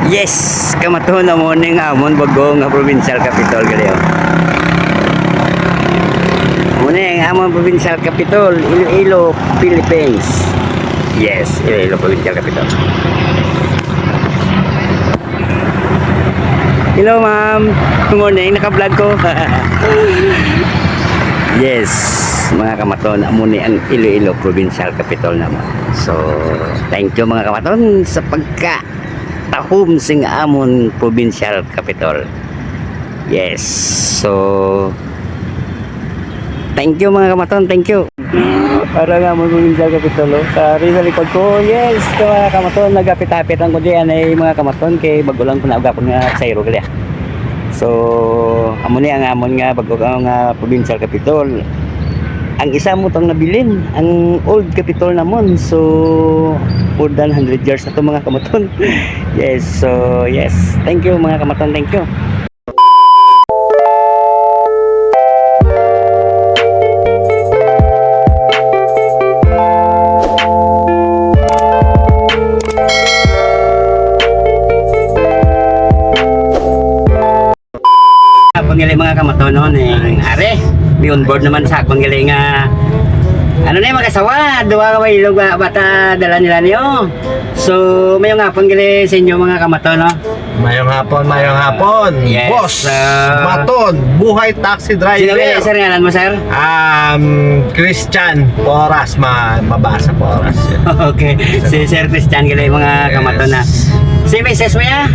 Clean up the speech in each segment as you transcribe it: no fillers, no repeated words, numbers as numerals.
Yes, kamatuhon na mo ning amon bago nga provincial capital gali. Muna ang amon provincial capital, Iloilo, Philippines. Yes, Iloilo provincial capital. Hello ma'am, good morning, naka-vlog ko. Yes, mga kamaton, muna ang Iloilo provincial capital naman. So, thank you mga kamaton sa tahom sing amon provincial capital. Yes, so thank you mga kamaton, thank you. Para nga amon provincial capital sa rin likod ko. Yes, mga kamaton, nagapit-apit ang kudian ay mga kamaton kay bago lang ko na agapon nga sayro gali. So amon ni ang amon nga bago nga provincial capital. Ang isa mo tong nabilin, ang old capital namon. So more than 100 years na to mga kamaton. Yes, so yes, thank you mga kamaton, thank you. Panggali mga kamaton noon are be on board naman sa panggali nga ano na yung mag-asawa, duwa ka may ilog bata dala nila niyo. So, mayong hapon gali sa inyo mga kamaton, no? Mayong hapon. Yes, Boss Maton, buhay taxi driver. Sino ba sir ngalan mo, sir? Christian Porras, mabasa Porras. Okay, si Sir Christian gali mga kamaton na. Si Mrs. mo ya?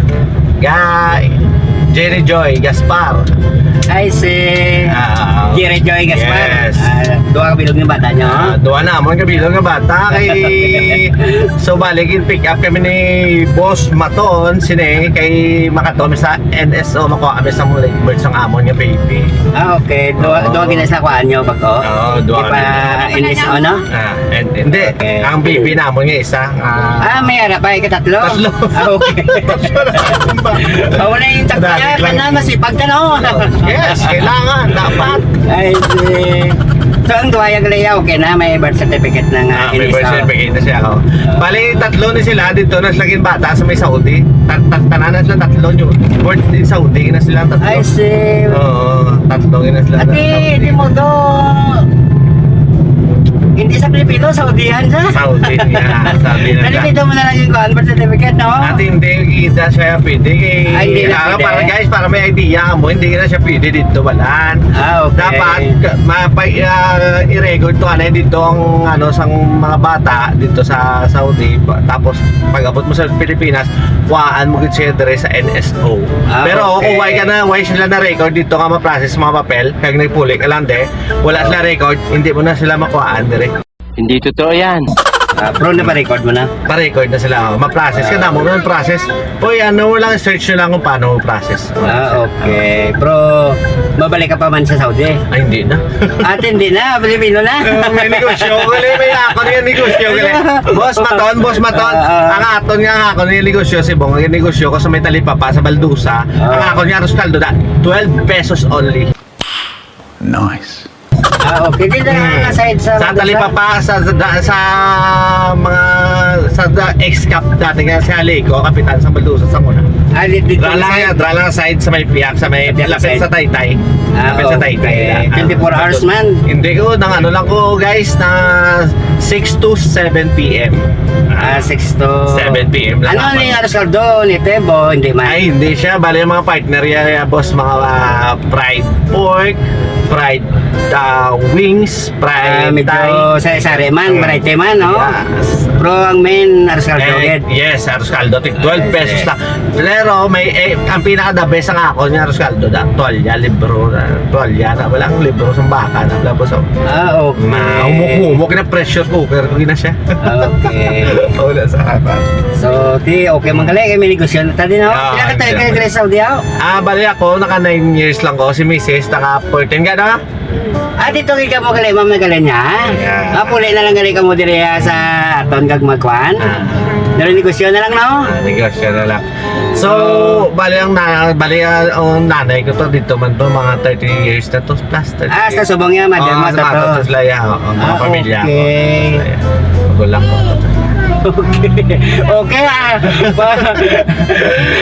Jerry Joy Gaspar. Ay, si Jerry Joy Gaspar. Yes. Duwa ka bilog ng bata nyo? Duwa na amon kabilog nga bata kay so balikin pick up kami ni Boss Maton sine kay makatomi sa NSO makuha kami sa mga birds ang amon nga baby. Okay. Duwa ginasakuan nyo bago? Oo, duwa pa NSO, no? Hindi. Okay. Ang baby namon nga isa. May harap ay katatlo? Tatlo. Okay. Wala yung takya ka na masipag ka, no? Yes, kailangan, dapat. Ay, so ang duwa yung layaw, okay na, may birth certificate na nga. May birth certificate na siya ako. Bali, tatlo ni sila dito na silagin bata sa may Saudi. Tanan na sila tatlo nyo. Born in Saudi na sila tatlo. I see. Oo, tatlo na sila. Ati, di mo to. Hindi sa Pilipino, Saudihan siya. Saudi nga, Saudi na siya. Nalipito mo na lang yung birth certificate, no? At hindi kita siya pwede. Hindi na pwede. Para guys, para may idea mo, hindi na siya pwede dito walan. Okay. Dapat i-record to dito ang sang mga bata dito sa Saudi. Tapos pag abot mo sa Pilipinas, waan mo gid siya dire sa NSO. Pero kung why sila na record dito nga ma-process mga papel, kag nagpulik alande, wala sila record, hindi mo na sila makuhaan dire. Hindi totoo yan. Pro na pa-record mo na? Pa-record na sila. Ma-process ka na mo ng process. Uy, lang, search nyo lang kung paano ma-process. Okay. Pero, mabalik ka pa man sa Saudi? Ay, hindi na. At hindi na, Pilipino na. May negosyo ko may ako niya negosyo ko Boss Maton. Ang aton nga ako niya negosyo si Bong. Ang negosyo ko sa may talipapa sa Baldusa. Ang ako niya aros kaldo da 12 pesos only. Nice. Okay. Dito na side sa talipapa sa mga sa ex-cap dati nga si Alico, kapitan sa Baldusa sa muna. Dito Drala side sa may piyak, sa may lapit sa Taytay. Lapit sa Taytay. 24 hours man? Hindi ko, lang ko guys, na 6 to 7 p.m. 6 to 7 p.m. lang. Ano yung aros kaldo ni Tebo? Hindi man? Ay, hindi siya. Bali yung mga partner yan, boss, mga fried pork, fried wings, fried medyo sari-sari man, variety man, no? Yes. Pero ang main aros kaldo. Yes, aros kaldo. 12 pesos lang. Pero may ang pinaka-the best ang ako niya aros kaldo. Tuwalya, libro. Tuwalya na. Walang libro sa baka. Labos ako. Okay. Humuk na pressure cooker ko na siya. Okay. Wala sa haba. So, okay man gali, may negosyo na tayo, no? Ilan ka tayo kay Grace Saudi, ako? Bali ako, naka 9 years lang ko. Si Mrs. naka 14 ka na? Dito ka mo gali, ma'am na gali niya? Yeah. Puli na lang gali ka mo diri sa aton kag magkuhan? Negosyo na lang, no? Negosyo na lang. So, bali ang nanay ko to dito man to mga 30 years na to plus 30 sa subong niya, madam mo to. Sa Laya, mga pamilya ko. Okay. Magulang ko to. Okay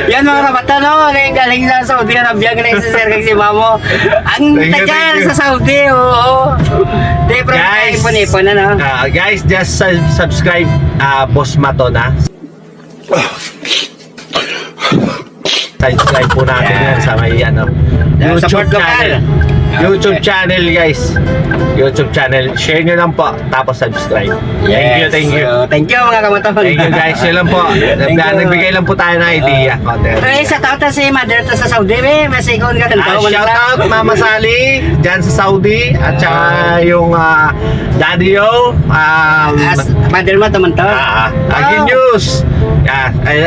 yan mga kabatan, no? Galing sa Saudi Arabia, galing sa Sir kag si Mamo. Ang Thank you, tagal thank you. sa Saudi, oo. Di, pero Guys. ipon-ipon na, no? Guys, just subscribe Boss Maton ha. Subscribe po natin yan sa may Support YouTube local. channel. YouTube channel guys. YouTube channel. Share nyo lang po. Tapos subscribe. Thank you. So, thank you mga kamaton. Thank you guys. Yun lang po. Thank you. Nagbigay lang po tayo ng idea. Ay, sa tao ta si Mother ta sa Saudi, be. Masikon ka ng tao. Shout out Mama Sally dyan sa Saudi. At saka yung Daddy Yo. Mother mo, taman to. Agin News.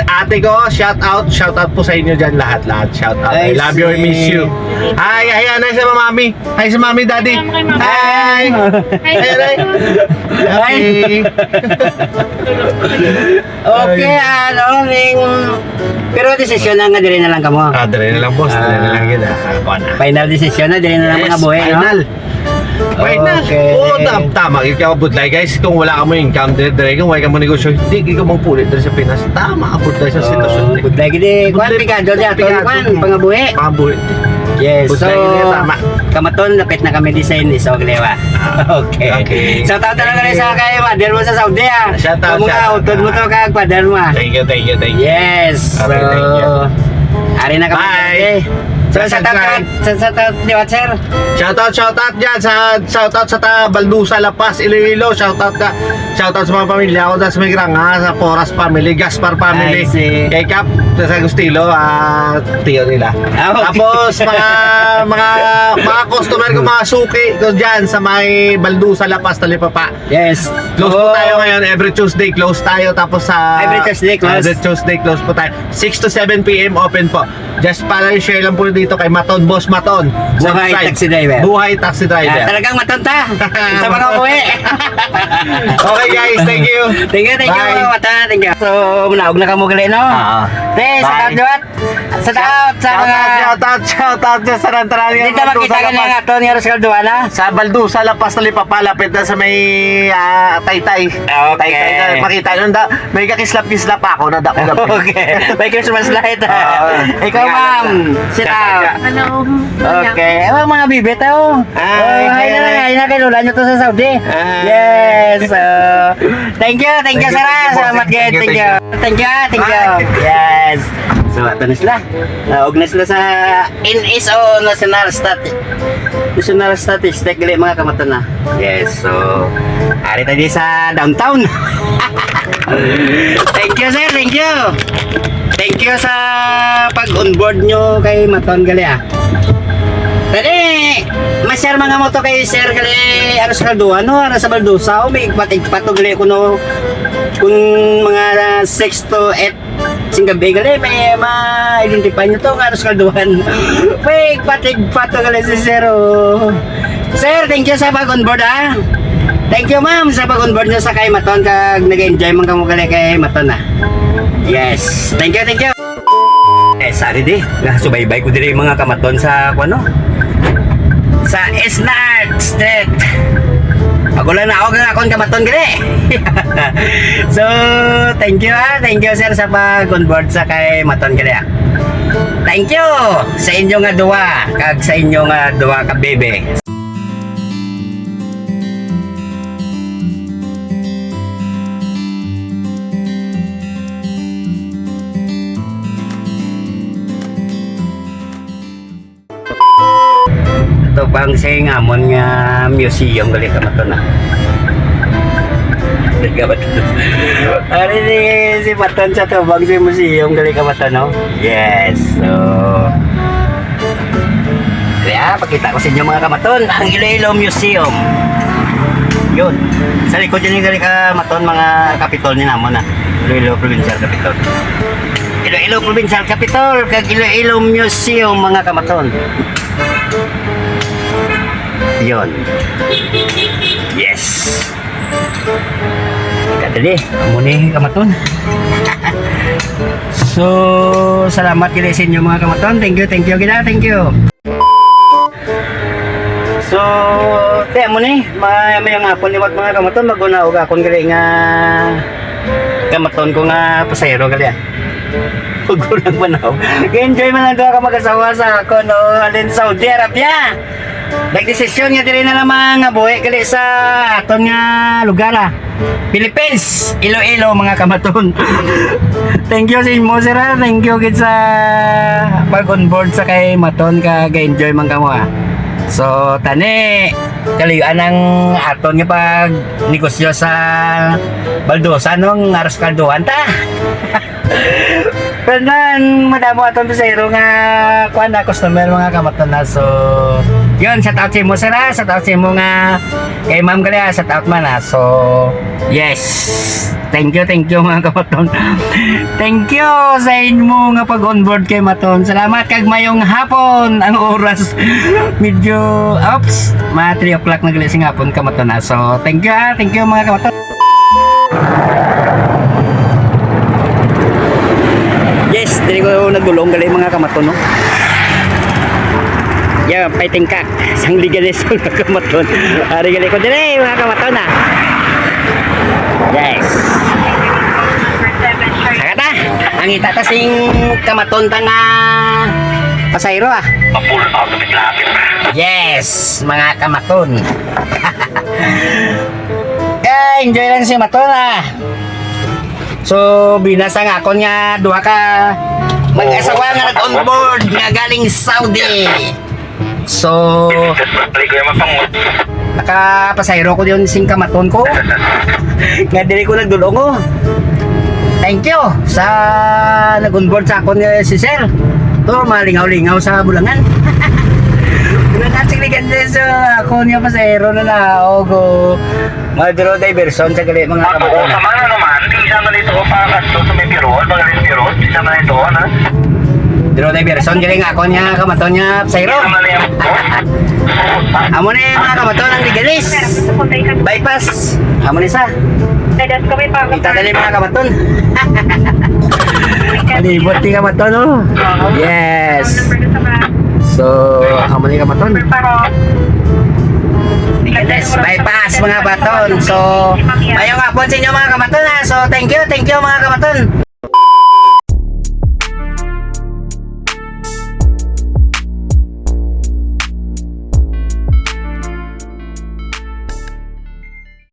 Ate ko, shout out po sa inyo dyan lahat. Shout out. I love you, I miss you. Hi, hi sa mami. Hi sa mami, daddy. Hi. Hi. Okay. Okay, pero desisyon na nga diri na lang kamo. Dali na lang boss. Dali na lang yun. Final decision na diri na lang mga buhay, no? Final. Okay. Oo, tama. Ikaw budlay guys. Kung wala ka mo income, dire kung wala ka mo negosyo, hindi ka mong pulit diri sa Pinas. Tama ka budlay sa sitwasyon. Good luck gidi. Kuan pigado di ato kuan pangabuhi. Pangabuhi. Yes. So, Budlay gidi, tama. kamaton lapit na kami design ni so glewa. Okay. Okay. So tao talaga sa kay Mother mo sa Saudi ah. Shout out, Mga shout out. utod mo to kag father mo. ah. Thank you. Yes. So, Okay, thank you. ari na kami. Bye. So sa tao diwat sir. Shoutout dyan shoutout sa Baldusa, Lapas, Iloilo. Shoutout sa mga pamilya ko sa Migranga, sa Poras family, Gaspar family, I see. kay Cap, sa Agustilo, tiyo nila. Okay. Tapos mga customer ko, mga suki ko dyan sa may Baldusa, Lapas, Talipapa. Yes. Close po tayo ngayon, every Tuesday close tayo. Tapos sa Every Tuesday close. Every Tuesday close po tayo. 6 to 7 PM open po. Just para i-share lang po dito kay Maton, Boss Maton. Buhay Subscribe. taxi driver. Buhay taxi driver. Talagang matonta. Sa mga uwi. Okay guys, thank you. Thank you, Bye. mga mata. Thank you. So, munaog na kamo gali, no? Te, sa Bye. kadwat. Sa taot, sa mga... Shoutout dyan sa Rantarali. Dito makita ka na nga ito ni Roscal Duana. Sa Baldusa, Lapas, Talipapa, lapit na sa may Taytay. Okay. Taytay, makita nyo, may kakislap-kislap ako na dako. Okay. May Christmas light. Ikaw, ma'am. Sit out. Hello. Okay. Ewan mga bibit, oh. Hi, Hi na kay Lola nyo to sa Saudi. Yes. Thank you, Sarah. Salamat kayo. Thank you. Yes. So, ato na sila. Naog na sila sa NSO, National Statistic. Gali mga kamatan na. Yes. So, ari tayo sa downtown. Thank you, sir. Thank you sa pag-onboard nyo kay Maton gali ah. Dali, ma-share mga mo to kay Sir gali ano sa Kalduan, no? Ano sa Baldusa, may patog gali ko no kung mga 6 to 8 singgabi gali, may ma-identify nyo to nga ano sa Kalduan. May patog gali si Sir, oh. Sir, thank you sa pag-onboard ah. Thank you ma'am sa pag-onboard nyo sa kay Maton kag nag-enjoy man kamo gali kay Maton ah. Yes, thank you. Sorry di, subaybay ko diri mga kamaton sa ano? Sa Esnard Street. Pagulan na ako ng akong kamaton gire. So, thank you sir sa pag-onboard sa kay Maton gire. Thank you sa inyo nga duwa kag sa inyo nga duwa ka bebe. Ito bang sayang amon nga museum gali ka mato na. Ari ni si Maton sa tubang si museum gali ka mato no. Yes. So kaya pakita ko sa inyo mga kamaton ang Iloilo Museum. Yun. Sa likod yun gali ka maton mga kapitol ni namon na. Iloilo Provincial Capitol. Iloilo Provincial Capitol kag Iloilo Museum mga kamaton. Yun. Yes. Kadali, amo ni kamaton. So, salamat gid sa inyo mga kamaton. Thank you gid. Thank you. So, amo ni, may hapon liwat mga kamaton maguna og akon gali nga kamaton ko nga pasayro gali ah. Huwag ko lang manaw. Enjoy man lang doon ka mag-asawa sa ako no. Alin Saudi Arabia. Nagdesisyon nga diri na lamang nga buhi gali sa aton nga lugar ah. Philippines, Iloilo mga kamaton. Thank you sa inyo sir ah. Thank you gid sa pag-on board sa kay Maton ka ga-enjoy man kamo ah. So tani kalayuan ang aton nga pag negosyo sa Baldosa nung aros kalduhan ta. Pero madamo aton pasayro nga kuan na customer mga kamaton na. So yun, shout out sa mo sir ha. Shout out sa mo nga kay ma'am gali ha. Shout out man ha. So yes, thank you mga kamaton. Thank you sa inyo nga pag onboard kay Maton. Salamat kag mayong hapon. Ang oras medyo oops, mga 3 o'clock na gali hapon kamaton ha. So thank you ha. Thank you mga kamaton. Yes, dili ko nagulong gali mga kamaton no. Yeah, fighting cock. Sang ligalis mga kamaton. Ari gali ko dire mga kamaton ha. Yes. Sakata, ang itata sing kamaton ta nga pasayro ah. Yes, mga kamaton. Enjoy lang si Maton ah. So binasa nga ako nga duha ka mag-asawa nga nag-on board nga galing Saudi. So nakapasayro ko yun sing kamaton ko. Nga dili ko nagdulong ko. Thank you sa nag-on board sa ako ni si Sir. To malingaw-lingaw sa Bulangan. Nagkasigligan din sa ako niya pasayro na naog ko. Madro diversion sa gali mga Ako, kamaton. sama na naman, isa man ito ko para kasto sa may pirol, magaling pirol, isa man ito, ano? Dro diversion gali nga ako niya kamaton niya pasayro. Isa man yung Amo ni mga kamaton ang ligalis. Bypass. Amo ni sa. Dadas kami pa. Kita dali mga kamaton. Alibot ni kamaton oh. Yes. So, amo ni kamaton. Ligalis bypass mga baton. So, ayong hapon sa inyo mga kamaton ha. So, thank you mga kamaton.